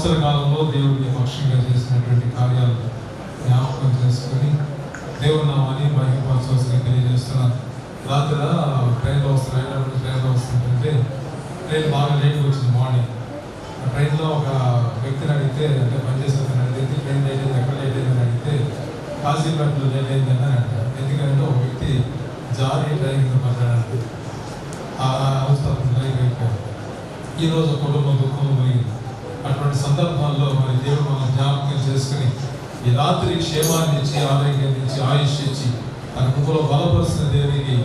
సంవత్సర కాలంలో దేవుడికి పక్షంగా చేసినటువంటి కార్యాలు జ్ఞాపకం చేసుకుని దేవుడి నామాన్ని మహిమపరచవలసిందిగా తెలియజేస్తున్నాను. రాత్రి ట్రైన్లో వస్తుంటే ట్రైన్ బాగా లేట్గా వచ్చింది. మార్నింగ్ ట్రైన్లో ఒక వ్యక్తిని అడిగితే, అంటే పనిచేసే అడిగితే ట్రైన్ లేట్ అయింది, ఎక్కడ లేట్ అయిందని అడిగితే కాశీపేటలో లేట్ అయిందని అంటారు. ఎందుకంటే ఒక వ్యక్తి జారీ ట్రైన్ పడ్డాడంటే ఆ అవస్థ అయిపోయారు. ఈరోజు కుటుంబం దుఃఖం మునిగింది. అటువంటి సందర్భాల్లో మరి దేవుడు మనం జ్ఞాపకం చేసుకుని ఈ రాత్రి క్షేమాన్ని ఇచ్చి, ఆరోగ్యాన్ని ఇచ్చి, ఆయుష్ ఇచ్చి తన కృపలో బలపరుస్తున్న దేవునికి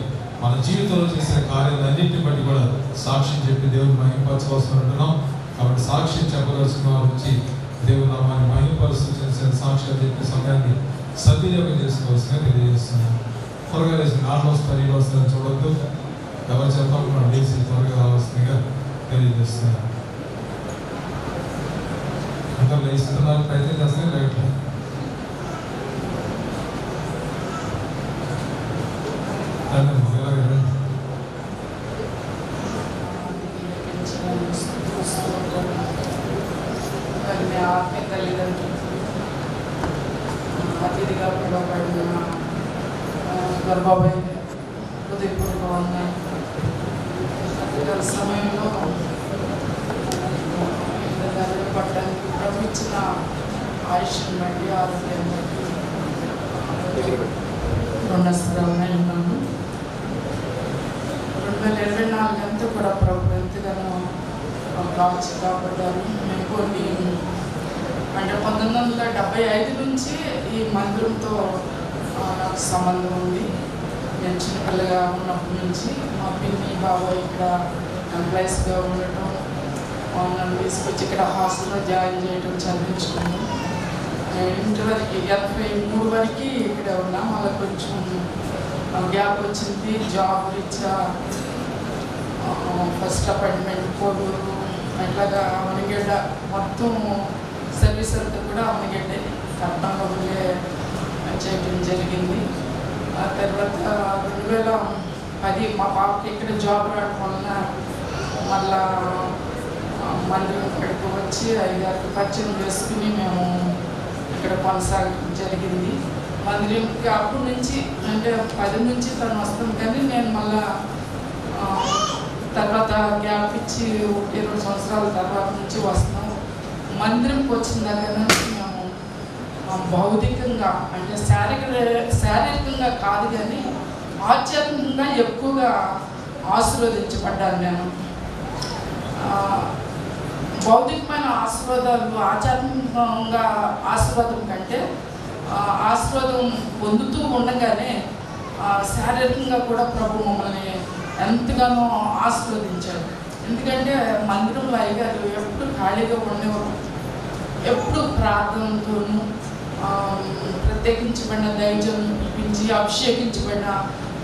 మన జీవితంలో చేసిన కార్యాలన్నింటిని బట్టి కూడా సాక్ష్యం చెప్పి దేవుని మహిమపరచవలసి ఉంటున్నాం. కాబట్టి సాక్ష్యం చెప్పవలసిన వారు వచ్చి దేవుని నామాన్ని మహిమపరుస్తూ చేసిన సాక్ష్యాలు చెప్పే సమయాన్ని సద్వినియోగం చేసుకోవాల్సిందిగా తెలియజేస్తున్నాను. త్వరగా లేచి నాలుగు వస్తారు, ఏడు వస్తారని చూడొద్దు. ఎవరు చెప్పకుండా లేచి త్వరగా రావాల్సిందిగా తెలియజేస్తున్నాను. ఇంకా లేస్తున్నారు, ప్రయత్నం చేస్తే లేట్లేదు. ఆత్మీయ తల్లిదండ్రులు, అతిథిగా పిలువబడిన గర్భాబాయి హృదయపూర్వక వందనాలు. అతిథుల సమయంలో పట్టడానికి ప్రభు ఇచ్చిన ఆయుష్ని బట్టి, ఆరోగ్యం బట్టి రుణస్థిరంగా ఉన్నాను. 2024 అంతా కూడా ప్రభు ఎంతగానో కావచ్చు కాబట్టారు. మేము కొన్ని అంటే 1975 నుంచి ఈ మందిరంతో నాకు సంబంధం ఉంది. నేను చిన్నపిల్లగా ఉన్నప్పటి నుంచి మా పిన్ని బాబాయ్ ఇక్కడ ఎంప్లాయీస్గా ఉండటం, నన్ను తీసుకొచ్చి ఇక్కడ హాస్టల్లో జాయిన్ చేయడం, చదివించుకున్నాను. ఇంటి వరకు 83 వరకు ఇక్కడే ఉన్నా. మళ్ళీ కొంచెం గ్యాప్ వచ్చింది. జాబ్ రీత్యా ఫస్ట్ అపాయింట్మెంట్ కోడూరు, అట్లాగా అవనిగడ్డ, మొత్తం సర్వీస్ అంతా కూడా అవనిగడ్డే కట్నంలో చేయడం జరిగింది. ఆ తర్వాత 2010 మా పాపకి ఇక్కడ జాబ్ రావడం వలన మళ్ళా మందిరం ఇక్కడికి వచ్చి 5-6 పరిచయం చేసుకుని మేము ఇక్కడ కొనసాగడం జరిగింది. మందిరంకి అప్పటి నుంచి అంటే 10 నుంచి తను వస్తాం, కానీ నేను మళ్ళా తర్వాత గ్యాప్ ఇచ్చి 1-2 సంవత్సరాల తర్వాత నుంచి వస్తున్నాం. మందిరంకి వచ్చిన దగ్గర నుంచి మేము భౌతికంగా అంటే శారీరకంగా కాదు కానీ ఆధ్యాత్మికంగా ఎక్కువగా ఆశీర్వదించబడ్డాను. నేను భౌతికమైన ఆశీర్వాదాలు ఆధ్యాత్మికంగా ఆశీర్వాదం కంటే ఆశీర్వాదం పొందుతూ ఉండగానే శారీరకంగా కూడా ప్రభు మమ్మల్ని ఎంతగానో ఆశీర్వదించాడు. ఎందుకంటే మందిరంలో అయ్యగారు ఎప్పుడు ఖాళీగా ఉండేవారు. ఎప్పుడు ప్రార్థనతోనూ ప్రత్యేకించబడిన దైవజనులను పిలిపించి, అభిషేకించబడిన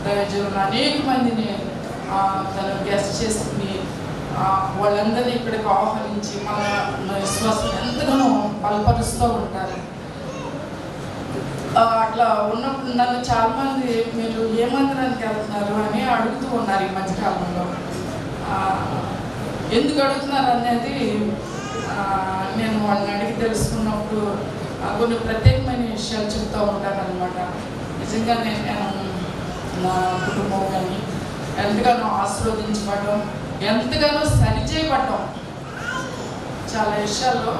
దైవజనులు అనేక మందిని తను గెస్ట్ చేసుకుని వాళ్ళందరినీ ఇక్కడికి ఆహ్వానించి మన విశ్వాసం ఎంతగానో బలపరుస్తూ ఉంటారు. అట్లా ఉన్నప్పుడు నన్ను చాలామంది మీరు ఏ మందిరానికి వెళ్తున్నారు అని అడుగుతూ ఉన్నారు ఈ మధ్యకాలంలో. ఎందుకు అడుగుతున్నారు అనేది నేను వాళ్ళని అడిగి తెలుసుకున్నప్పుడు కొన్ని ప్రత్యేకమైన విషయాలు చెప్తూ ఉంటాను అనమాట. నిజంగా నేను నా కుటుంబం కానీ ఎంతగానో ఆశీర్వదించబడడం, ఎంతగానో సరిచేయబడటం, చాలా విషయాల్లో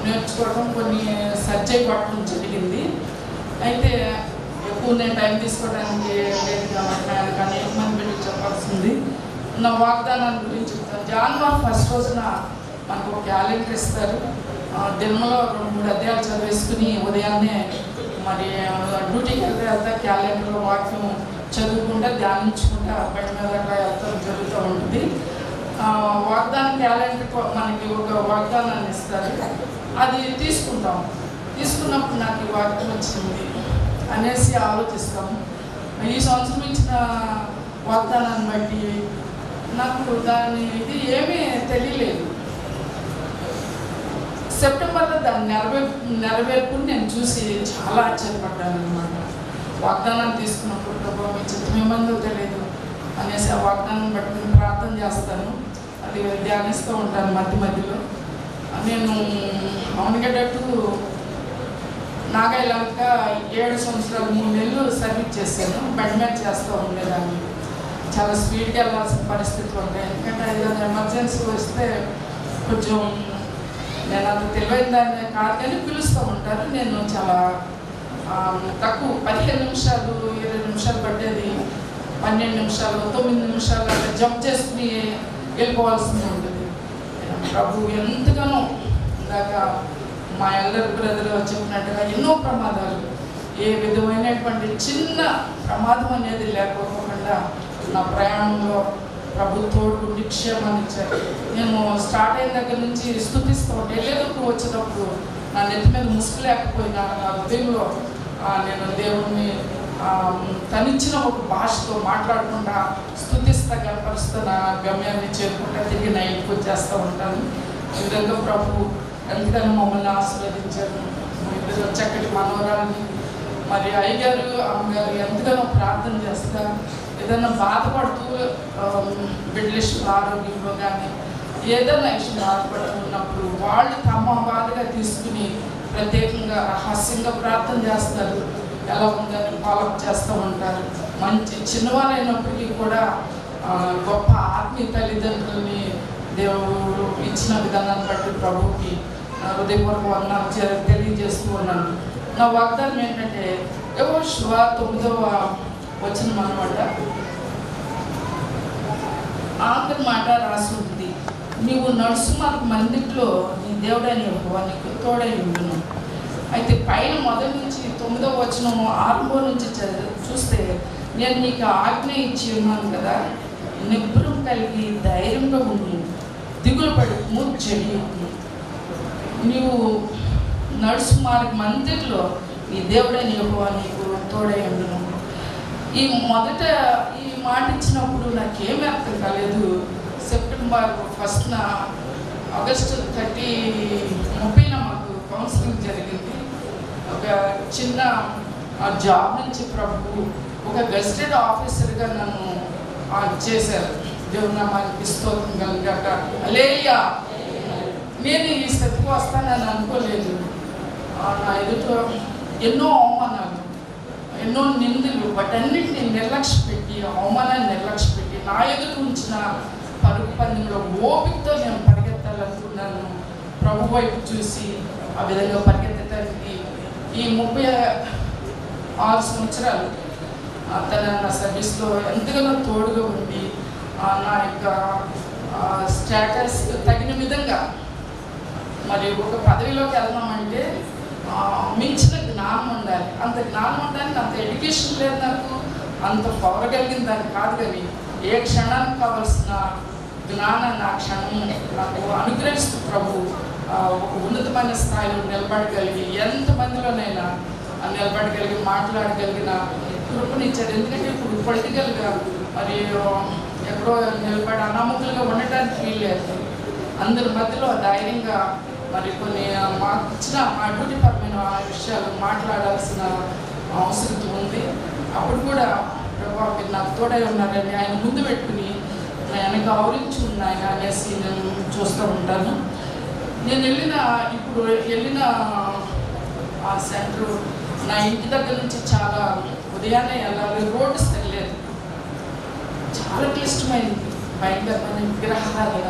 నేర్చుకోవడం, కొన్ని సరిచేయబడటం జరిగింది. అయితే ఎక్కువ నేను టైం తీసుకోవడానికి లేదు కాబట్టి ఆయనకు అనేక మంది పెట్టి చెప్పాల్సింది. నా వాగ్దానాన్ని గురించి చెప్తాను. జనవరి 1 రోజున మనకు ఒక క్యాలెండర్ ఇస్తారు. దినములో 2-3 అధ్యాయాలు చదివేసుకుని ఉదయాన్నే మరి డ్యూటీకి వెళ్తే క్యాలెండర్లో వాక్యం చదువుకుంటా ధ్యానించుకుంటా బండి మీద అట్లా వెళ్తాం జరుగుతూ ఉంటుంది. వాగ్దాన క్యాలెండర్ మనకి ఒక వాగ్దానాన్ని ఇస్తారు. అది తీసుకుంటాం. తీసుకున్నప్పుడు నాకు ఈ వాక్యం వచ్చింది అనేసి ఆలోచిస్తాము. ఈ సంవత్సరం ఇచ్చిన వాగ్దానాన్ని బట్టి నాకు దాని ఇది ఏమీ తెలియలేదు. సెప్టెంబర్లో దాని నెరవేర్పుని నేను చూసి చాలా ఆశ్చర్యపడ్డాను అనమాట. వాగ్దానాన్ని తీసుకున్నప్పుడు ప్రభు మీ చిత్తం ఏమందో తెలియదు అనేసి ఆ వాగ్దానం బట్టి నేను ప్రార్థన చేస్తాను. అది ధ్యానిస్తూ ఉంటాను మధ్య మధ్యలో. నేను అవనగడ్డ టు నాగాయలంక 7 సంవత్సరాలు 3 నెలలు సర్వీస్ చేశాను. బండి మీద చేస్తూ ఉండేదాన్ని. చాలా స్పీడ్గా వెళ్ళాల్సిన పరిస్థితులు ఉంటాయి. ఎందుకంటే ఏదైనా ఎమర్జెన్సీ వస్తే కొంచెం నేను అంత తెలివైన దాన్ని కాదు కానీ పిలుస్తూ ఉంటారు. నేను చాలా తక్కువ 15 నిమిషాలు 20 నిమిషాలు పట్టేది 12 నిమిషాలు 9 నిమిషాలు అలా జంప్ చేసుకుని వెళ్ళిపోవాల్సింది ఉంటుంది. ప్రభు ఎంతగానో ఇందాక మా ఎల్డర్ బ్రదర్ చెప్పినట్టుగా ఎన్నో ప్రమాదాలు, ఏ విధమైనటువంటి చిన్న ప్రమాదం అనేది లేకపోకుండా నా ప్రయాణంలో ప్రభు తోడు క్షేమాన్ని ఇచ్చారు. నేను స్టార్ట్ అయిన దగ్గర నుంచి స్తుతిస్తూ వెళ్ళేటప్పుడు వచ్చేటప్పుడు నా నెత్తి మీద ముసుగు లేకపోయినా నా హృదయంలో నేను దేవుణ్ణి తనిచ్చిన ఒక భాషతో మాట్లాడకుండా స్తుతిస్తా కనపరుస్తూ నా గమ్యాన్ని చేరుకుంటా తిరిగి నా ఇంటికి వచ్చేస్తూ ఉంటాను. ఈ విధంగా ప్రభు ఎంతగానో మమ్మల్ని ఆశీర్వదించారు. ఇద్దరు చక్కటి మనవరాలని మరి అయ్యగారు అమ్మగారు ఎంతగానో ప్రార్థన చేస్తా ఏదైనా బాధపడుతూ బిడ్డలిష్ట ఆరోగ్యంలో కానీ ఏదైనా ఇష్టం బాధపడుతున్నప్పుడు వాళ్ళు తమ బాధగా తీసుకుని ప్రత్యేకంగా రహస్యంగా ప్రార్థన చేస్తారు. ఎలా ఉందని ఫాలోఅప్ చేస్తూ ఉంటారు. మంచి చిన్నవారైనప్పటికీ కూడా గొప్ప ఆత్మీయ తల్లిదండ్రులని దేవుడు ఇచ్చిన విధానాన్ని బట్టి ప్రభువుకి హృదయపూర్వక వందనాలు తెలియజేస్తూ ఉన్నాను. నా వాగ్దానం ఏంటంటే యెహోషువ 9వ వచనం అన్నమాట. ఆఖరి మాట రాసి ఉంటుంది, నీవు నడుసు మార్గ మందిట్లో నీ దేవుడైన యెహోవా నీకు తోడై ఉండును. అయితే పైన మొదటి నుంచి 9వ వచనము ఆరంభం నుంచి చూస్తే నేను నీకు ఆజ్ఞ ఇచ్చి ఉన్నాను కదా, నిబ్బరం కలిగి ధైర్యంగా ఉండు, దిగులు పడుకు చెడి, నీవు నడుసు మార్గ మందిట్లో నీ దేవుడైన యెహోవా నీకు తోడై ఉండును. ఈ మాట ఇచ్చినప్పుడు నాకేమీ అర్థం కాలేదు. సెప్టెంబర్ 1న ఆగస్టు 30న మాకు కౌన్సిలింగ్ జరిగింది. ఒక చిన్న జాబ్ నుంచి ప్రభు ఒక గెస్టెడ్ ఆఫీసర్గా నన్ను చేశారు. దేవుని నామానికి స్తోత్రం కలుగాక. హల్లెలూయా. నేను ఈ స్థితికి వస్తానని అనుకోలేదు. నా ఎదుట ఎన్నో అవమానాలు, ఎన్నో నిందలు, వాటన్నిటిని నిర్లక్ష్య పెట్టి అవమానాన్ని నిర్లక్ష్య పెట్టి నా ఎదుట ఉంచిన పరుగు పందెంలో ఓపికతో నేను పరిగెత్తాలనుకున్నాను. ప్రభు వైపు చూసి ఆ విధంగా పరిగెత్తడానికి ఈ 36 సంవత్సరాలు తన నా సర్వీస్లో ఎంతగానో తోడుగా ఉండి నా యొక్క స్టేటస్ తగిన విధంగా మరి ఒక పదవిలోకి వెళ్దామంటే మించిన జ్ఞానం ఉండాలి. అంత జ్ఞానం ఉండడానికి అంత ఎడ్యుకేషన్ లేదు నాకు, అంత పవర్ కలిగిన దాన్ని కాదు. కానీ ఏ క్షణానికి కావాల్సిన జ్ఞానాన్ని ఆ క్షణం నాకు అనుగ్రహిస్తూ ప్రభు ఒక ఉన్నతమైన స్థాయిలో నిలబడగలిగి ఎంతమందిలోనైనా నిలబడగలిగి మాట్లాడగలిగిన కృపనిచ్చారు. ఎందుకంటే ఇప్పుడు పొలిటికల్గా మరి ఎక్కడో నిలబడి అనామకులుగా ఉండటానికి వీల్లేదు. అందరి మధ్యలో ధైర్యంగా మరి కొన్ని మాకు ఇచ్చిన మా డ్యూటీ పరమైన విషయాలు మాట్లాడాల్సిన అవసరం ఉంది. అప్పుడు కూడా ప్రభావ మీరు నాకు తోడై ఉన్నారని ఆయన ముందు పెట్టుకుని ఆయన గౌరవించి ఉన్నాయన అనేసి నేను చూస్తూ ఉంటాను. నేను ఇప్పుడు వెళ్ళిన ఆ సెంటర్ నా ఇంటి దగ్గర నుంచి చాలా ఉదయాన్నే వెళ్ళాలి. రోడ్డు సరిలేదు, చాలా క్లిష్టమైంది, భయంకరమైన విగ్రహాలు,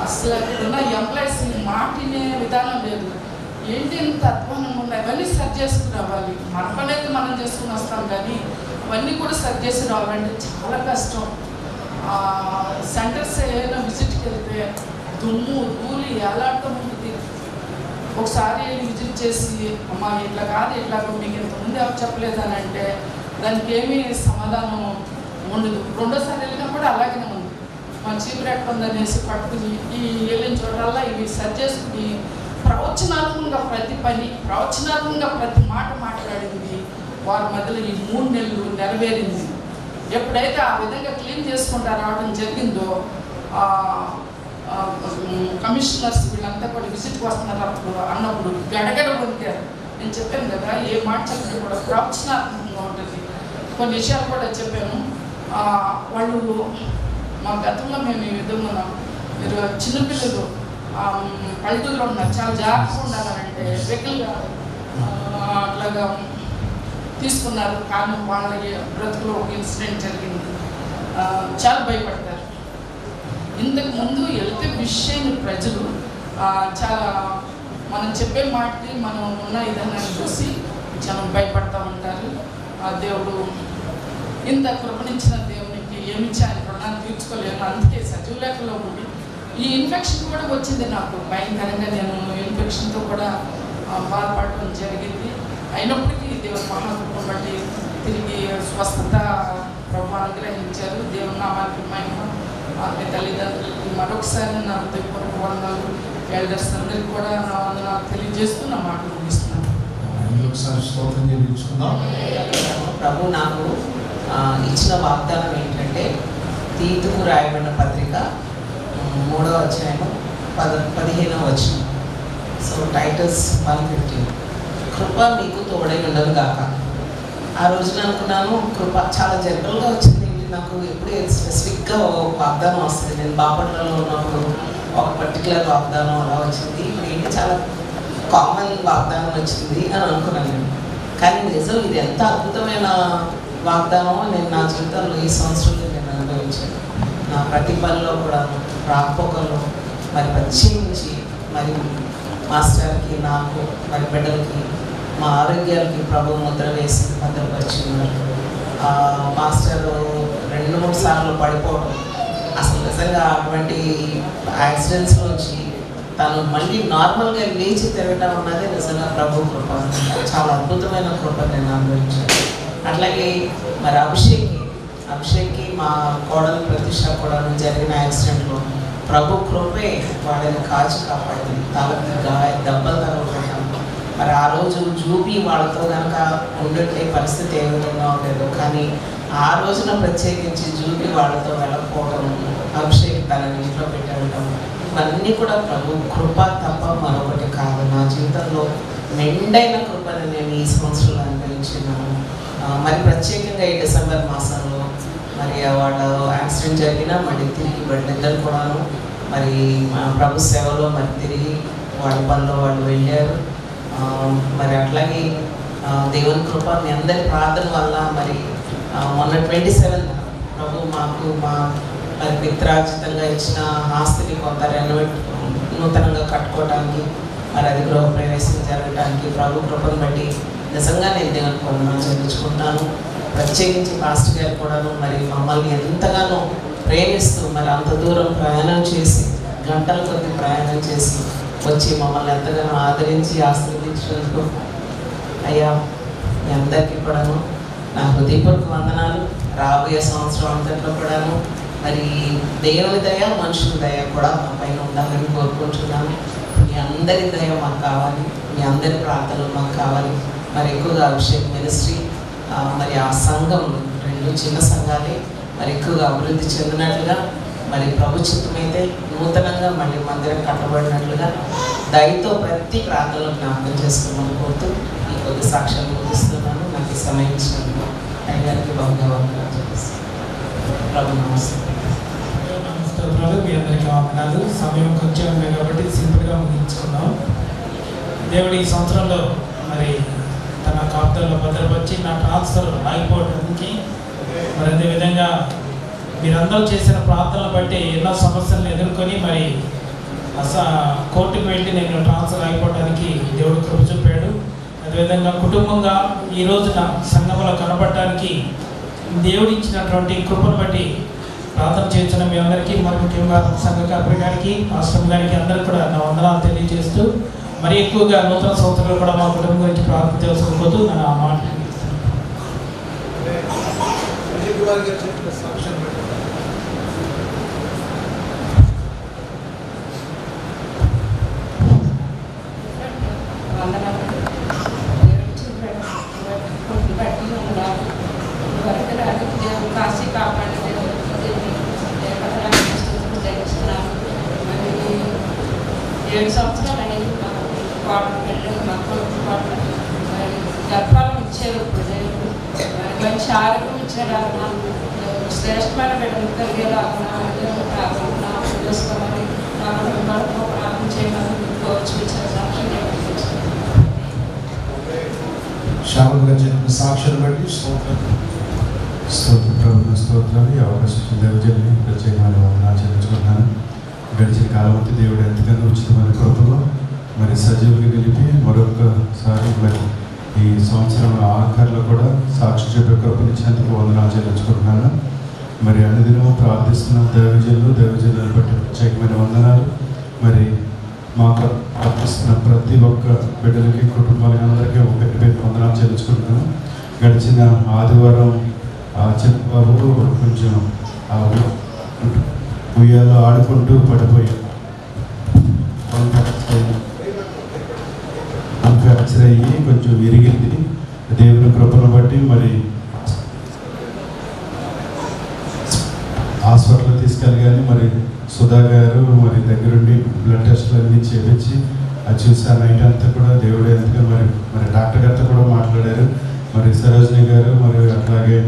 అసలు ఉన్న ఎంప్లాయీస్ మాటినే విధానం లేదు. ఏంటి ఇంత అధ్వానంగా ఉన్నాయి, అవన్నీ సరి చేసుకుని రావాలి. మన పని అయితే మనం చేసుకుని వస్తాం, కానీ అవన్నీ కూడా సరి చేసి రావాలంటే చాలా కష్టం. సెంటర్స్ ఏదైనా విజిట్కి వెళ్తే దుమ్ము ధూళి ఎలాంటి ఉంటుంది. ఒకసారి విజిట్ చేసి అమ్మా ఇట్లా కాదు ఇట్లాగో మీకు ఇంతకుముందు ఎవరు చెప్పలేదని అంటే దానికి ఏమీ సమాధానం ఉండదు. రెండోసారి వెళ్ళినా కూడా అలాగే ఉంది. మా చీపు రెక్కుందనేసి పట్టుకుని ఈ వెళ్ళిన చోటల్లా ఇవి సరి చేసుకుని ప్రవచనాత్మకంగా ప్రతి పని, ప్రవచనాత్మకంగా ప్రతి మాట మాట్లాడింది. వారి మధ్యలో ఈ 3 నెలలు నెరవేరింది. ఎప్పుడైతే ఆ విధంగా క్లీన్ చేసుకుంటా రావడం జరిగిందో కమిషనర్స్ వీళ్ళంతా కూడా విజిట్కి వస్తున్నారు అన్నప్పుడు గడగడ వణికారు. నేను చెప్పాను కదా, ఏ మాట చెప్పినా కూడా ప్రవచనాత్మకంగా ఉంటుంది. కొన్ని విషయాలు కూడా చెప్పాను. వాళ్ళు మా గతంలో మేము ఈ విధంగా మీరు చిన్నపిల్లలు పల్లెటూరులో ఉన్నారు, చాలా జాగ్రత్తగా ఉండాలంటే రెగ్యులర్గా అట్లాగా తీసుకున్నారు. కానీ వాళ్ళ బ్రతుకులో ఒక ఇన్సిడెంట్ జరిగింది, చాలా భయపడతారు. ఇంతకు ముందు వెళ్తే విషయం ప్రజలు చాలా మనం చెప్పే మాటకి మనం ఉన్న విధానాన్ని చూసి చాలా భయపడతూ ఉంటారు. ఆ దేవుడు ఇంత కృపణించిన దేవునికి ఏమిచ్చి ఆయన రుణాన్ని తీర్చుకోలేను. అందుకే సజీవులేఖలో ఉండి ఈ ఇన్ఫెక్షన్ కూడా వచ్చింది నాకు భయంకరంగా. నేను ఇన్ఫెక్షన్తో కూడా బాధపడటం జరిగింది. అయినప్పటికీ దేవుని మహాకృపను బట్టి తిరిగి స్వస్థత ప్రభు అనుగ్రహించారు. దేవుని నామానికి మహిమ. మీ తల్లిదండ్రులకి మరొకసారి నా హృదయపూర్వక వందనాలు, ఎల్డర్స్ అందరికీ కూడా నా వందనాలు తెలియజేస్తూ నా మాటలు ముగిస్తున్నాను. ప్రభు నాకు ఇచ్చిన వాగ్దానం ఏంటంటే తీతుకు రాయబడిన పత్రిక 3వ అధ్యాయం 15వ వచనం. సో టైటస్ 1:15, కృప మీకు తోడై ఉండదు కాక. ఆ రోజున అనుకున్నాను కృప చాలా జనరల్గా వచ్చింది. నాకు ఎప్పుడు స్పెసిఫిక్గా వాగ్దానం వస్తుంది. నేను బాపట్లలో ఉన్నప్పుడు ఒక పర్టికులర్ వాగ్దానం అలా వచ్చింది. ఇప్పుడు ఏంటి చాలా కామన్ వాగ్దానం వచ్చింది అని అనుకున్నాను నేను. కానీ నిజం ఇది ఎంత అద్భుతమైన వాగ్దానమో నేను నా జీవితంలో ఈ సంవత్సరంలో నేను అనుభవించాను. నా ప్రతి పనిలో కూడా రాకపోకల్లో మరి ప్రత్యేకించి మరి మాస్టర్కి, నాకు, మరి బిడ్డలకి, మా ఆరోగ్యాలకి ప్రభు ముద్ర వేసి భద్రపరిచి ఉన్నారు. మాస్టర్ 2-3 సార్లు పడిపోవడం, అసలు నిజంగా అటువంటి యాక్సిడెంట్స్లోంచి తను మళ్ళీ నార్మల్గా లేచి తిరగడం అన్నది నిజంగా ప్రభు కృప. చాలా అద్భుతమైన కృప నేను అనుభవించాను. అట్లాగే మరి అభిషేక్కి మా కోడలు ప్రతిష్ట కూడా జరిగిన యాక్సిడెంట్లో ప్రభు కృపే వాళ్ళని కాచి కాపాడింది. తలకి దెబ్బలు తగలకుండా మరి ఆ రోజు జూబీ వాళ్ళతో కనుక ఉండే పరిస్థితి ఏ విధంగా ఉండేదో, కానీ ఆ రోజున ప్రత్యేకించి జూబీ వాళ్ళతో వెళ్ళకపోవడం, అభిషేక్ తనని ఇంట్లో పెట్టడం, ఇవన్నీ కూడా ప్రభు కృప తప్ప మరొకటి కాదు. నా జీవితంలో మెండైన కృపని నేను ఈ సంవత్సరంలో అనుభవించినాను. మరి ప్రత్యేకంగా ఈ డిసెంబర్ మాసంలో మరి వాళ్ళు యాక్సిడెంట్ జరిగినా మళ్ళీ తిరిగి వాళ్ళిద్దరు కూడాను మరి ప్రభు సేవలో మరి తిరిగి వాళ్ళ పనిలో వాళ్ళు వెళ్ళారు. మరి అట్లాగే దేవుని కృప మీ అందరి ప్రార్థన వల్ల మరి మొన్న 27th ప్రభు మాకు మా మరి పిత్రార్జితంగా ఇచ్చిన ఆస్తిని కొంత నూతనంగా కట్టుకోవడానికి, మరి అది గృహప్రవేశం జరగడానికి ప్రభు కృపను బట్టి నిజంగా నేను దేవుని వందనాలు చెల్లించుకుంటాను. ప్రత్యేకించి పాస్టర్ గారు కూడాను మరి మమ్మల్ని ఎంతగానో ప్రేమిస్తూ మరి అంత దూరం ప్రయాణం చేసి, గంటల కొద్ది ప్రయాణం చేసి వచ్చి మమ్మల్ని ఎంతగానో ఆదరించి ఆశీర్వదించినందుకు అయ్యా మీ అందరికీ కూడాను నా హృదయపూర్వక వందనాలు. రాబోయే సంవత్సరం అంతట్లో కూడాను మరి దేవుని దయ, మనుషుల దయ కూడా మా పైన ఉండాలని కోరుకుంటున్నాను. మీ అందరి దయ మాకు కావాలి, మీ అందరి ప్రార్థనలు మాకు కావాలి. మరి ఎక్కువగా అభిషేక్ మినిస్ట్రీ మరి ఆ సంఘం 2 చిన్న సంఘాలే మరి ఎక్కువగా అభివృద్ధి చెందినట్లుగా, మరి ప్రభు చిత్తమైతే నూతనంగా మళ్ళీ మందిరం కట్టబడినట్లుగా దయతో ప్రతి ప్రార్థనలో జ్ఞాపకం చేసుకోమని కోరుతూ ఈ కొద్ది సాక్ష్యాలు ముగిస్తున్నాను. నాకు సమయం ఇచ్చినందుకు అయ్యారికి బహుగా వందనాలు చేస్తాను. ప్రభు నమస్తే. మీ అందరికీ వందనాలు. సమయం కొంచెం ఉంది కాబట్టి సింపుల్గా ముగించుకున్నాం. దేవుడు ఈ సంవత్సరంలో మరి తన కాపుదల్లో భద్రపరిచి నా ట్రాన్స్ఫర్ ఆగిపోవడానికి, మరి అదేవిధంగా మీరందరూ చేసిన ప్రార్థనలు బట్టి ఎన్నో సమస్యలను ఎదుర్కొని మరి కోర్టుకు వెళ్ళి నేను ట్రాన్స్ఫర్ ఆగిపోవడానికి దేవుడు కృప చూపాడు. అదేవిధంగా కుటుంబంగా ఈ రోజున సంఘంలో కనపడటానికి దేవుడు ఇచ్చినటువంటి కృపను బట్టి ప్రార్థన చేస్తున్న మీ అందరికీ, మరి ముఖ్యంగా సంఘ కాపరి గారికి, పాస్టర్ గారికి అందరికీ కూడా నా వందనాలు తెలియజేస్తూ, మరి ఎక్కువగా నూతన సంవత్సరంలో కూడా మా కుటుంబం గురించి ప్రార్థన చేసుకోబోతూ నేను ఆ మాట కాశీ కాపాడి 7 సంవత్సరాలు అనేది మాకు గర్భాలను ఇచ్చారు. మంచి ఆరోగ్యం ఇచ్చారు. శ్రేష్టమైన బిడ్డలు కలిగేలా చేసుకోమని నా కుటుంబాలతో ప్రార్థన శారదగా చెప్పిన సాక్షులు బట్టి స్తోత్రాలు. ఈ అవకాశం దేవజల్ని ప్రత్యేకమైన వందనాలు చెల్లించుకుంటున్నాను. గడిచిన కాలం అంతా దేవుడు ఎంతగానో ఉచితమైన కృపలో మరి సజీవులు గెలిపి మరొకసారి మరి ఈ సంవత్సరం ఆఖరిలో కూడా సాక్షి చెప్పే కృపనిచ్చినందుకు వందనాలు చెల్లించుకుంటున్నాను. మరి అనుదినము ప్రార్థిస్తున్న దైవజనులను బట్టి ప్రత్యేకమైన వందనాలు. మరి మాకు ప్రార్థిస్తున్న ప్రతి ఒక్క బిడ్డలకి కుటుంబాలకి అందరికీ ఒకటి పేరు వందనాలు చెల్లించుకుంటున్నాను. గడిచిన ఆదివారం బాబు కొంచెం ఉయ్యాలో ఆడుకుంటూ పడిపోయాడు. ఫ్రాక్చర్ అయ్యి కొంచెం విరిగింది. దేవుని కృపను బట్టి మరి హాస్పిటల్ తీసుకెళ్ళగానే మరి సుధా గారు మరి దగ్గరుండి బ్లడ్ టెస్ట్లు అన్నీ చేపించి అది చూసి నైట్ అంతా కూడా దేవుడు ఎంతగా మరి డాక్టర్ గారితో కూడా మాట్లాడారు. మరి సరోజిని గారు మరి అట్లాగే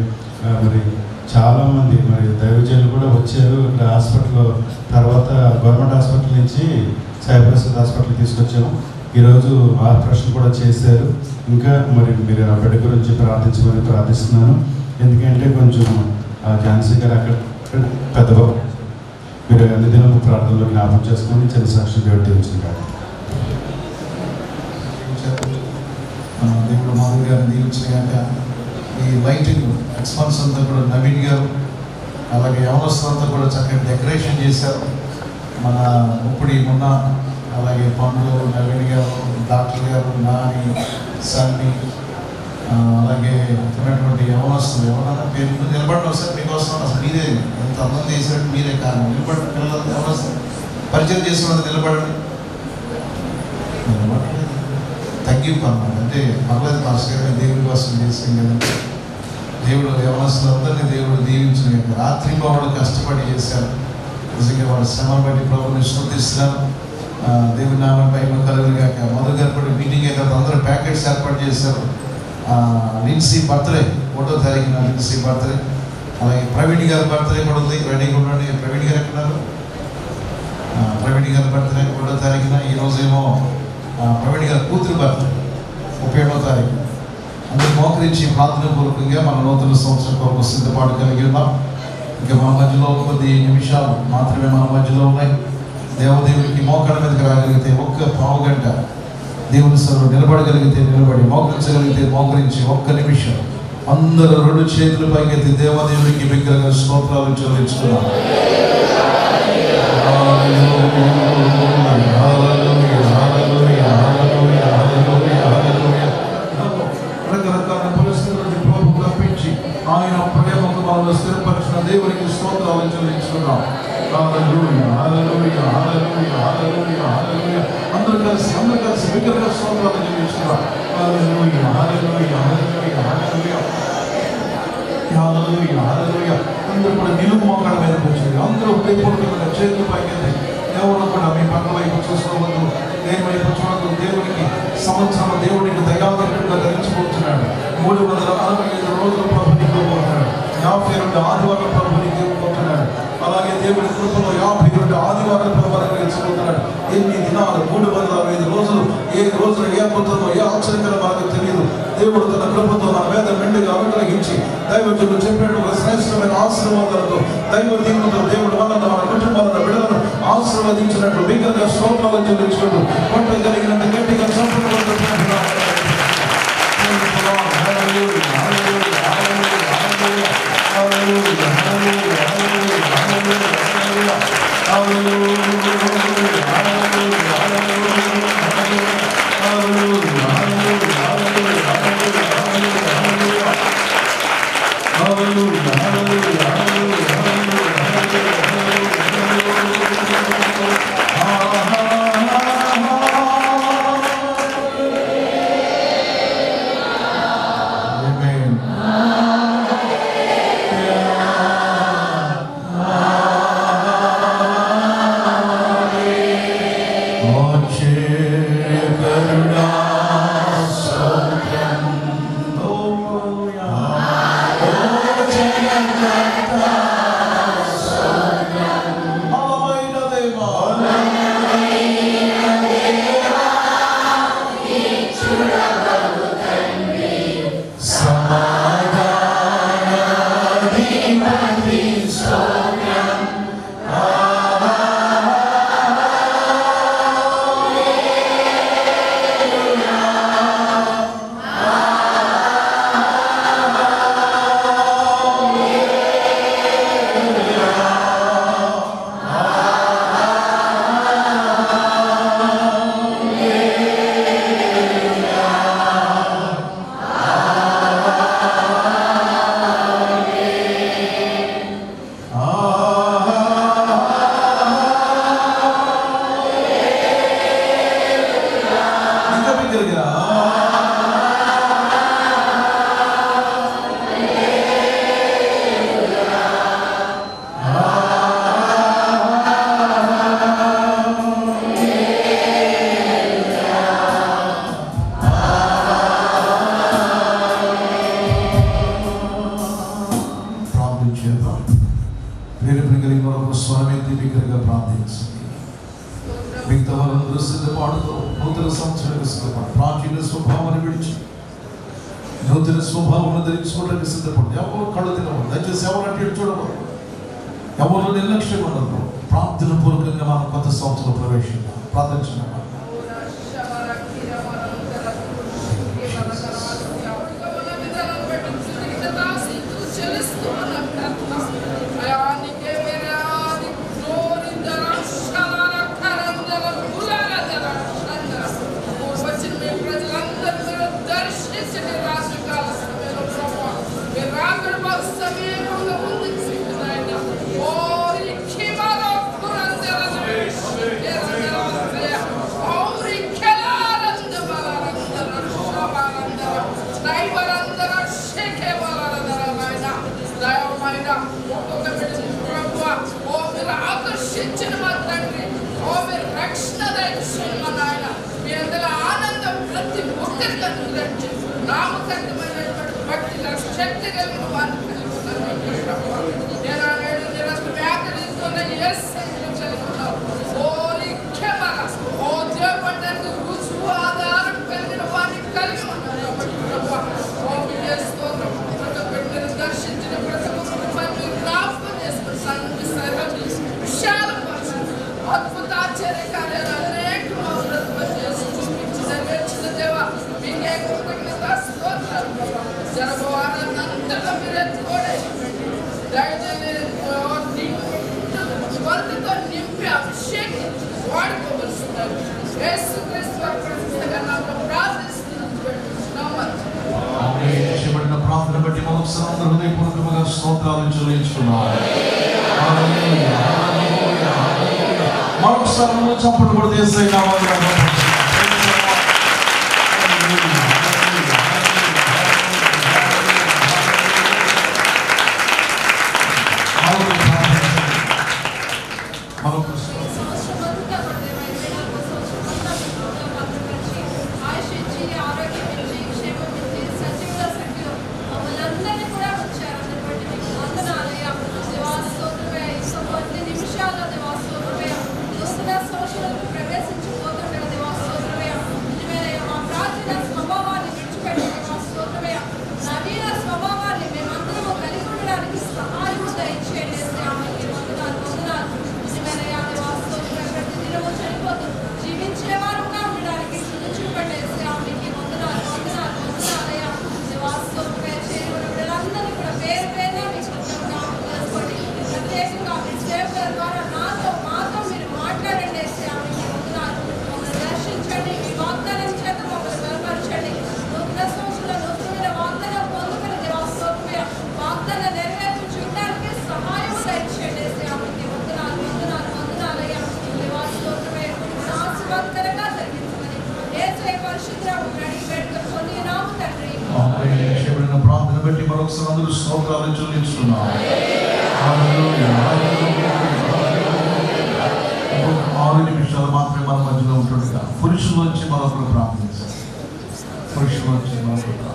మరి చాలామంది మరి దైవజనులు కూడా వచ్చారు. ఇక్కడ హాస్పిటల్ తర్వాత గవర్నమెంట్ హాస్పిటల్ నుంచి సాయిప్రసాద్ హాస్పిటల్కి తీసుకొచ్చాము. ఈరోజు ఆపరేషన్ కూడా చేశారు. ఇంకా మరి మీరు ఆ బిడ్డ గురించి ప్రార్థించమని ప్రార్థిస్తున్నాను. ఎందుకంటే కొంచెం ఝాన్సీ గారు అక్కడ పెద్దబాబు మీరు అన్ని దినాలు ప్రార్థనలో జ్ఞాపకం చేసుకొని చిన్న సాక్షి దేవుడు దీవించారు. దేవుడు మాధవి గారిని దీవించాక ఈ లైటింగ్ ఎక్స్పన్స్ అంతా కూడా నవీన్ గారు అలాగే యవనస్తులంతా కూడా చక్కగా డెకరేషన్ చేశారు. మన ఇప్పుడు మొన్న అలాగే పండ్లు నవీన్ గారు, డాక్టర్ గారు, నాని, సన్ని, అలాగే ఉన్నటువంటి యవనస్తులు ఎవరన్నా పేరు నిలబడిన సార్ మీకోసం అసలు మీరే ఎంత అందం చేసినట్టు మీరే కారణం. నిలబడిన పిల్లలు యవనస్తులు పరిచయం చేసినందుకు నిలబడండి. తగ్గింపు అన్నమాట. అంటే పర్లేదు మాస్టర్ గారు దేవుడి కోసం చేసాం కదంటే దేవుడు యవనస్తులందరినీ దేవుడు దీవించిన రాత్రి వాళ్ళు కష్టపడి చేశారు. నిజంగా వాళ్ళ శ్రమ బట్టి ప్రభుని స్తుతిస్తున్నారు. దేవుడి నామం పైన కలుగుగాక. మధు గారు కూడా మీటింగ్ అయిన తర్వాత అందరూ ప్యాకెట్స్ ఏర్పాటు చేశారు. లిన్సీ బర్త్డే 1వ తారీఖున లిన్సీ బర్త్డే. అలాగే ప్రవీణ్ గారి బర్త్డే కూడా ఉంది. రెడీగా ఉండండి. ప్రవీణ్ గారు ఎక్కడున్నారు? ప్రవీణ్ గారి బర్త్డే 1వ తారీఖున. ఈరోజేమో ప్రవీణ్ గారి కూతురు బర్త్డే 31వ తారీఖు. అందరూ మోకరించి ప్రార్థన పూర్వకంగా మన నూతన సంవత్సరం కొరకు సిద్ధపాటు కలిగి ఉన్నాం. ఇంకా మన మధ్యలో కొద్ది నిమిషాలు మాత్రమే మన మధ్యలో ఉన్నాయి. దేవదేవుడికి మోకాళ్ళ మీదకి రాగలిగితే ఒక్క పావు గంట దేవుని సభలో నిలబడగలిగితే నిలబడి, మోకరించగలిగితే మోకరించి ఒక్క నిమిషం అందరూ 2 చేతులు పైకెత్తి దేవదేవుడికి బిగ్గరగా స్తోత్రాలు చెల్లించుకున్నాం. రకరకాల పరిస్థితుల నుంచి ప్రభు తప్పించి ఆయన ప్రేమకు మనల్ని స్థిరపరిచిన దేవునికి స్తోత్రాలు చెల్లించుకున్నాం. అందరూ కలిసి బిగ్గరగా స్తోత్రాలు చెల్లించుకున్నాం. అందరూ కూడా నిలుపు మోకాళ్ళ మీద కూర్చోండి. అందరూ హృదయపూర్వకంగా చేతులు పైకి ఎవరు కూడా మీ పక్క వైపు చూసుకోవద్దు, దేని వైపు చూడద్దు. దేవునికి సంవత్సరం దేవుడికి దయాదరుడుగా ధరించిపోతున్నాడు. 365 రోజులు ప్రభుని కోరుకుంటున్నాడు. 52 ఆదివారం ప్రభుని కోరుకుంటున్నాడు. అలాగే దేవుడి కృపలో 52 ఆదివారాల ప్రభావం గెలుచుకుంటున్నాడు. 8 దినాలు 365 రోజులు. ఏ రోజున ఏ అద్భుతంలో ఏ ఆశ్చర్యకరం మనకు తెలియదు. దేవుడు తన కృపతో మన వేద మెండుగా అనుగ్రహించి దైవజనులు చెప్పినట్టు ఒక శ్రేష్టమైన ఆశీర్వాదాలతో దైవ దీవులతో దేవుడు మనల్ని మన కుటుంబాలను బిడ్డలను ఆశీర్వదించినట్లు బిగ్గరగా స్తోత్రాలు చెల్లించుకుంటూ కొంత జరిగినంత గట్టిగా ప్రార్థించండి. మిగతా వాళ్ళందరూ సిద్ధపాటుతో నూతన సంవత్సరానికి సిద్ధపాటు, ప్రాచీన స్వభావాన్ని విడిచి నూతన స్వభావం ధరించుకోవడానికి సిద్ధపడి ఎవరు కళ్ళు తినవద్దు. దయచేసి ఎవరు అంటే చూడవద్దు, ఎవరు నిర్లక్ష్యం ఉండదు. ప్రార్థన పూర్వకంగా మనం కొత్త సంవత్సరం ప్రవేశిద్దాం. ప్రార్థించండి. ప్రార్థన బట్టి మనసు హృదయపూర్వకంగా స్తోత్రాలు చెల్లించుకున్నారు. మరొకసారి చప్పుడు కూడా చేసే ప్రార్థన బట్టి మరొకసారి అందరూ స్తోత్రాలు చెల్లించుకున్నాం. 6 నిమిషాలు మాత్రమే మన మధ్యలో ఉంటుండగా పురుషుల నుంచి మరొకరు ప్రార్థించారు. పురుషుల నుంచి మరొకరు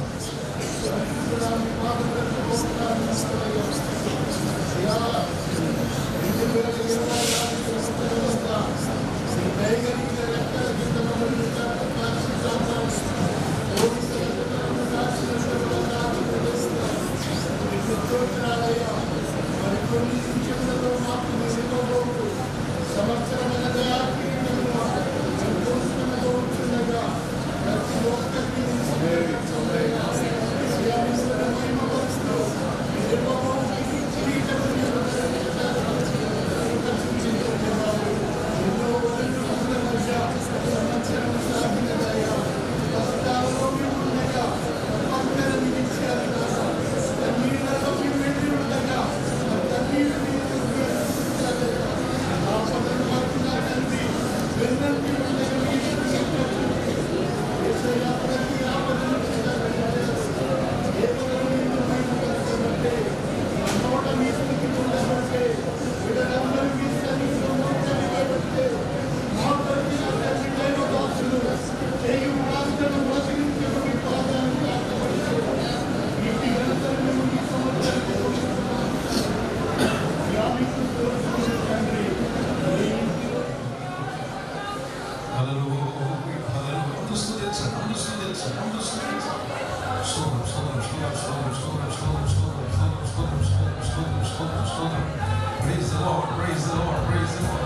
Praise the Lord. Praise the Lord.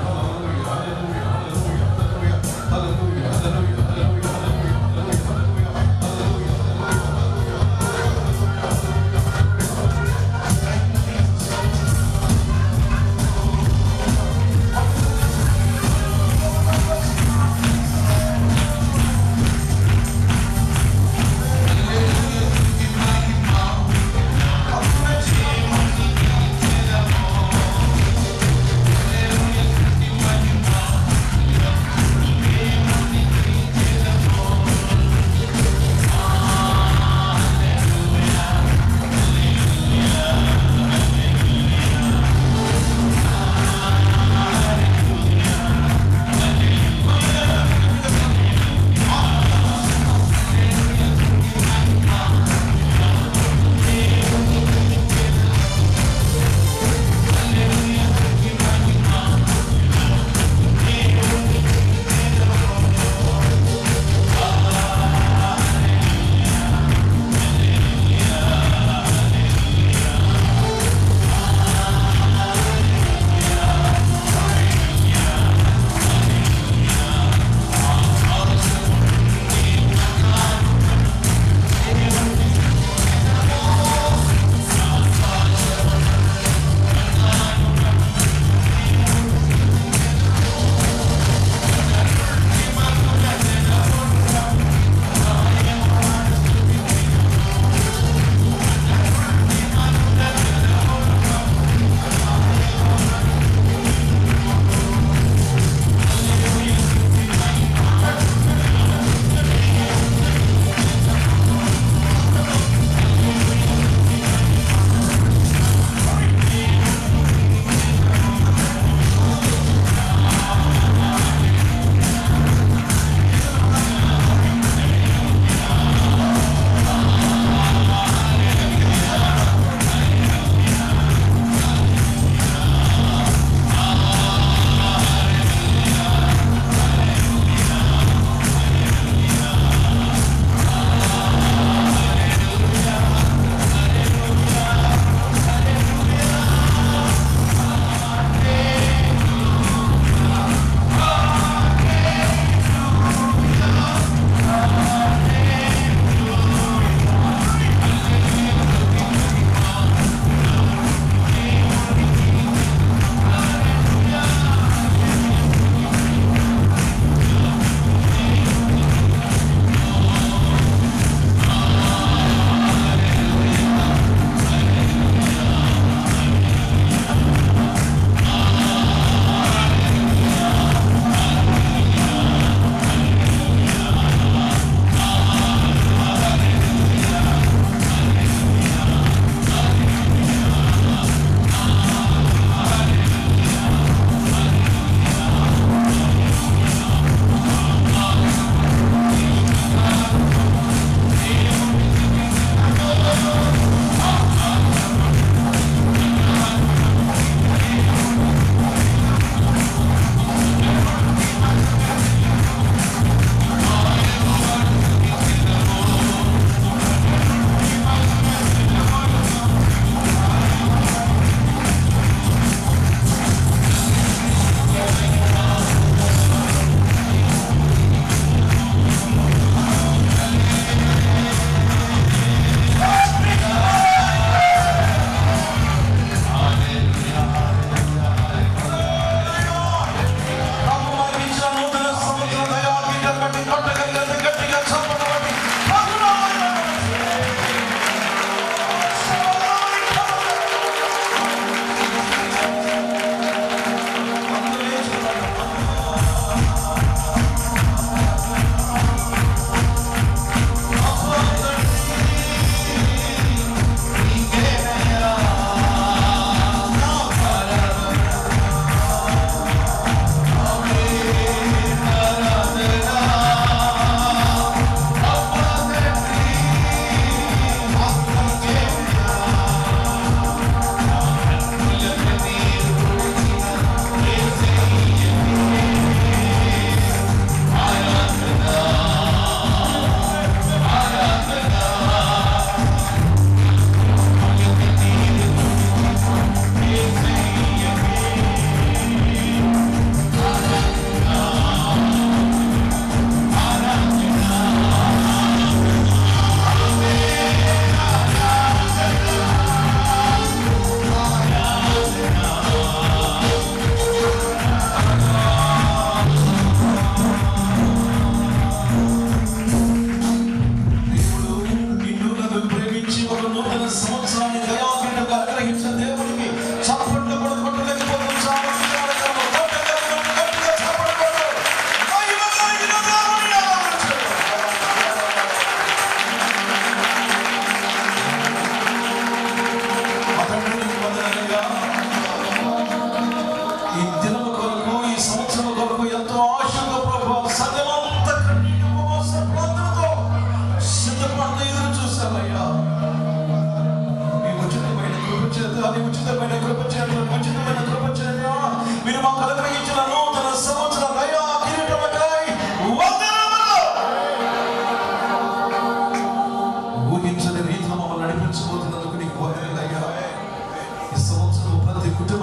Hallelujah. Hallelujah. Hallelujah. Hallelujah. Hallelujah. Hallelujah. Hallelujah.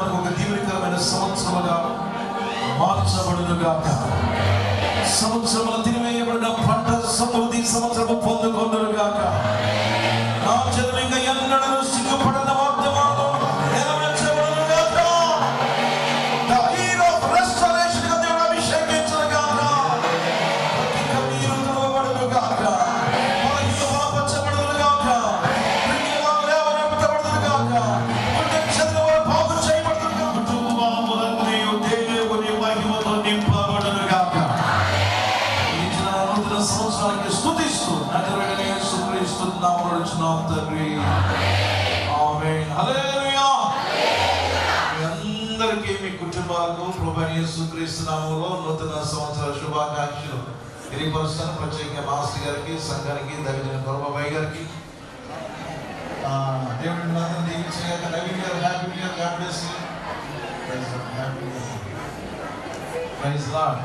కుటుంబానికి ఒక దీవెనకరమైన సంవత్సరముగా మార్చబడునుగాక. సంవత్సరముల తినివేయబడిన పంట సమృద్ధి సంవత్సరము పొందుకొందురుగాక. నా జనం ఇంకా ఎన్నడూ సిగ్గుపడిన వాగ్దానాలు నెరవేర్చబడునుగాక. The year of restoration గా దేవుడు అభిషేకించునుగాక. ప్రతి కన్నీరు తుడవబడునుగాక. బలహీన బలపరచబడునుగాక. కృంగిన లేవనెత్తబడునుగాక. గుండె చెదరవారు బాగు చేయబడునుగాక. కుటుంబములన్నీ దేవుని మహిమతో నింపబడునుగాక. ఈ నూతన సంవత్సరానికి స్తుతిస్తూ నజరేయుడైన యేసుక్రీస్తు నామములో అడుగుచున్నాం తండ్రి. ఆమేన్. హల్లెలూయా. మీ అందరికీ మీ కుటుంబాలకు ప్రభువైన యేసుక్రీస్తు నామములో నూతన సంవత్సర శుభాకాంక్షలు తెలియపరుస్తాను. ప్రత్యేకంగా మాస్టర్ గారికి, సంఘానికి, దైవజన గౌరవబాయి గారికి దేవుడి అందరినీ దీవించగాక. Naveen garu happy new year. God bless you. Praise lord.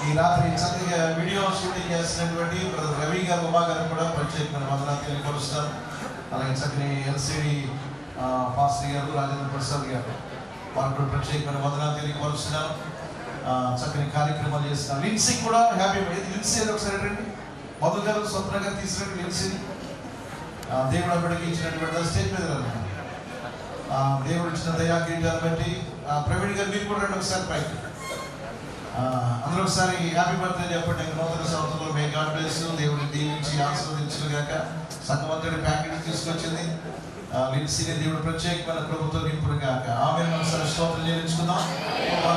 ఈ రాత్రి చక్కగా వీడియో షూటింగ్ చేసినటువంటి బ్రదర్ రవి గారు, ఉమా గారు కూడా ప్రత్యేకమైన వందనాలు తెలియపరుస్తాను. అలాగే చక్కని ఎల్సిడి పాస్టర్ గారు, రాజేంద్ర ప్రసాద్ గారు, వారు కూడా ప్రత్యేకమైన వందనాలు తెలియపరుస్తున్నాను. చక్కని కార్యక్రమాలు చేస్తున్నారు. లిన్సీ కూడా హ్యాపీ. లిన్సీ అని ఒకసారి రండి. మధు గారు, స్వప్న గారు తీసుకురండి లిన్సీని. దేవుడు అప్పటికి ఇచ్చినటువంటి స్టేజ్ మీద రండి. దేవుడు ఇచ్చిన దయా కిరీటాన్ని బట్టి ప్రవీణ్ గారు మీరు కూడా రండి ఒకసారి పైకి. అందరూ ఒకసారి హ్యాపీ బర్త్డే చెప్పండి. నూతన సంవత్సరంలో మే గాడ్ బ్లెస్. దేవుడిని దీవించి ఆశీర్వదించుగాక. సంఘమంతుడి ప్యాకేజ్ తీసుకొచ్చింది లిన్సీని దేవుడు ప్రత్యేకమైన ప్రభుత్వం నింపుడుగాక. ఆమె ఒకసారి స్తోత్రం చెల్లించుకుందాం.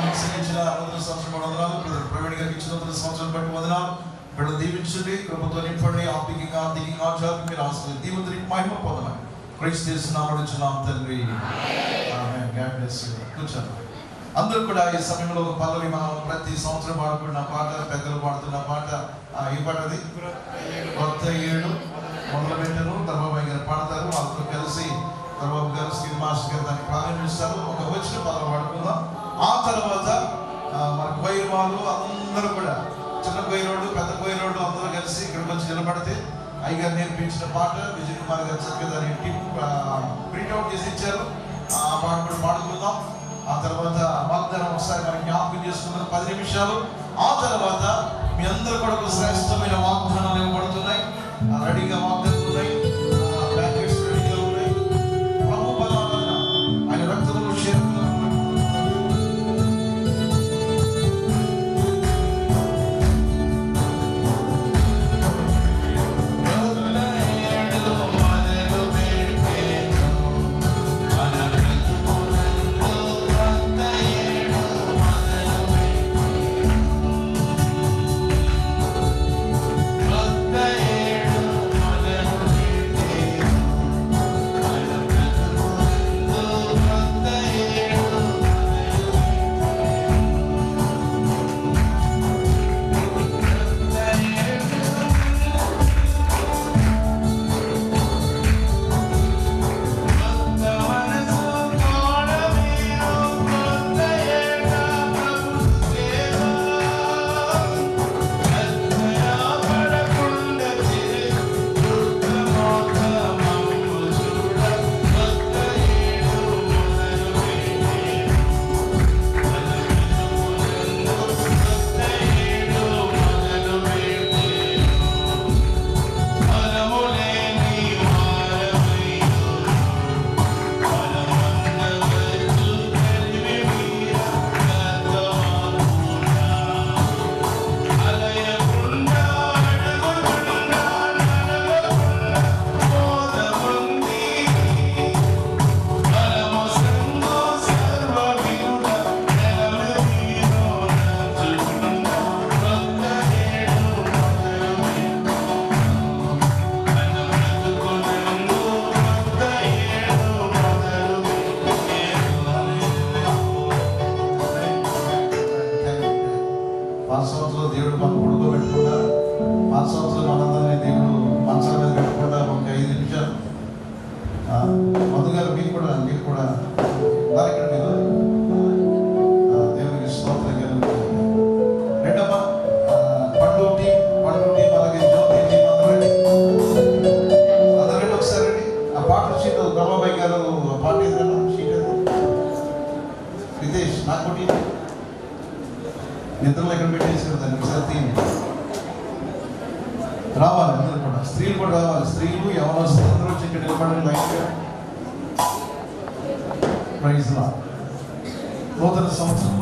లిన్సీకి ఇచ్చిన నూతన సంవత్సరం వందనాలు. ప్రవీణ్ గారికి ఇచ్చిన నూతన సంవత్సరం బట్టి వందనాలు. వీళ్ళు దీవించండి, ప్రభుత్వం నింపండి. ఆర్థికంగా ఆధ్యాత్మిక ఆశీర్వాదం దీవునికి మహిమ పొందమని క్రీస్తు నామములో అడుగుచున్నాం తండ్రి. ఆమేన్. God bless you. కూర్చోండి. అందరూ కూడా ఈ సమయంలో ఒక పల్లవి మనం ప్రతి సంవత్సరం పాడుకున్న పాట, పెద్దలు పాడుతున్న పాట. ఈ పాట అది కొత్త ఏడు మొదలు పెట్టారు. ధర్మబాయి గారు పాడతారు. వాళ్ళతో కలిసి ధర్మబాబు గారు, శ్రీని మాస్టర్ గారు దాన్ని ప్రారంభిస్తారు. ఒక వచ్చిన పాట పాడుకుందాం. ఆ తర్వాత మన కొయ్యరు వాళ్ళు అందరూ కూడా, చిన్న కొయ్యరోడు, పెద్ద కొయ్యరోడు అందరూ కలిసి ఇక్కడికి వచ్చి నిలబడితే అయ్యగారు నేర్పించిన పాట విజయ్ కుమార్ గారు చక్కగా దాన్ని ప్రింట్అవుట్ చేసి ఇచ్చారు. ఆ పాట కూడా పాడుకుందాం. ఆ తర్వాత వాగ్దానం ఒకసారి మనం జ్ఞాపకం చేసుకున్నాం 10 నిమిషాలు. ఆ తర్వాత మీ అందరూ కూడా ఒక శ్రేష్టమైన వాగ్దానాలు ఇవ్వబడుతున్నాయి. రెడీగా వాగ్దానాలు ఉన్నాయి. ప్యాకెట్స్ రెడీగా ఉన్నాయి. ప్రభు బలమైన ఆయన రక్తంలో చేరుకున్నాం. నాకు కొట్టి నిద్రలు ఎక్కడ పెట్టేసారు దాన్ని ఒకసారి తీయండి. రావాలి అందరూ కూడా, స్త్రీలు కూడా రావాలి. స్త్రీలు ఎవరు అందరూ వచ్చి ఇక్కడ నిలబడి లైన్గా. Praise lord. నూతన సంవత్సరం